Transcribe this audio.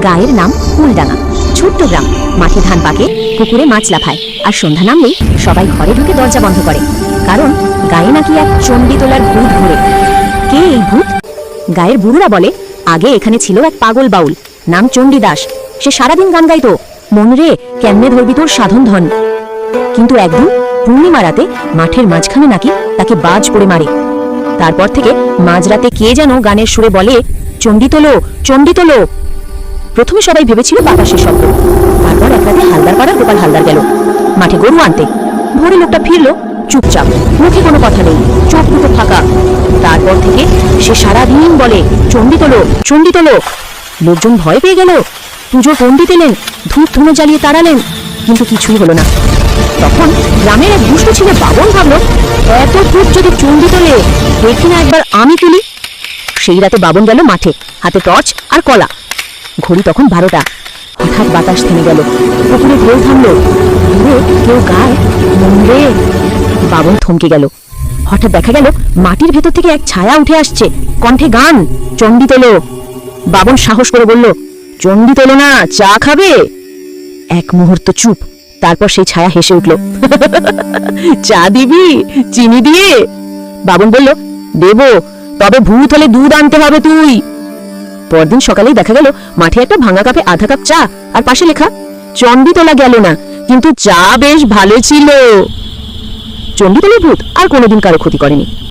গায়ের নাম কুলডাঙ্গা। ছোট্ট গ্রাম, মাঠে ধান পাকে, পুকুরে মাছ লাফায়, আর সন্ধ্যা নামলেই সবাই ঘরে ঢুকে দরজা বন্ধ করে, কারণ গায়ে নাকি এক চণ্ডীতলার ভূত ঘোরে। কে এই ভূত? গায়ের বুড়োরা বলে আগে এখানে ছিল এক পাগল বাউল, নাম চণ্ডীদাস। সে সারাদিন গান গাইতো, মন রে কেমনে ধরবি তোর সাধন ধন। কিন্তু একদিন পূর্ণিমা রাতে মাঠের মাঝখানে নাকি তাকে বাজ পড়ে মারে। তারপর থেকে মাঝরাতে কে যেন গানের সুরে বলে, চণ্ডী তোলো, চণ্ডী তোলো। প্রথমে সবাই ভেবেছিল বাতাসের শব্দ। তারপর এক রাতে হালদার পাড়া গোপাল হালদার গেল মাঠে গরু আনতে। ভোরে লোকটা ফিরলো চুপচাপ, মুখে কোনো কথা নেই, চোখ দুটো ফাঁকা। তারপর থেকে সে সারাদিন বলে, চণ্ডী তোলো, চণ্ডী তোলো। লোকজন ভয় পেয়ে গেল, পুজো পণ্ডিত এলেন, ধূপ ধুনো জ্বালিয়ে তাড়ালেন, কিন্তু কিছুই হলো না। তখন গ্রামের এক দুষ্ট ছেলে বাবন ভাবল, এত ধূপ যদি চণ্ডী তোলে, দেখি না একবার আমি তুলি। সেই রাতে বাবন গেল মাঠে, হাতে টর্চ আর কলা। ঘড়ি তখন 12টা। হঠাৎ বাতাস থেমে গেল, পুকুরে ঢেউ থামলো, দূরে কেউ গায়, মন রে। বাবন থমকে গেল। হঠাৎ দেখা গেল মাটির ভেতর থেকে এক ছায়া উঠে আসছে, কণ্ঠে গান, চণ্ডী তোলো। বাবন সাহস করে বলল, চণ্ডী তোলো না, চা খাবে? এক মুহূর্ত চুপ, তারপর সেই ছায়া হেসে উঠল, চা দিবি চিনি দিয়ে? বাবন বলল, দেব, তবে ভূত হলে দুধ আনতে হবে তুই। পরদিন সকালেই দেখা গেল মাঠে একটা ভাঙা কাপে আধা কাপ চা, আর পাশে লেখা, চণ্ডী তোলা গেল না, কিন্তু চা বেশ ভালো ছিল। চণ্ডী তোলা ভূত আর কোনোদিন কারো ক্ষতি করেনি।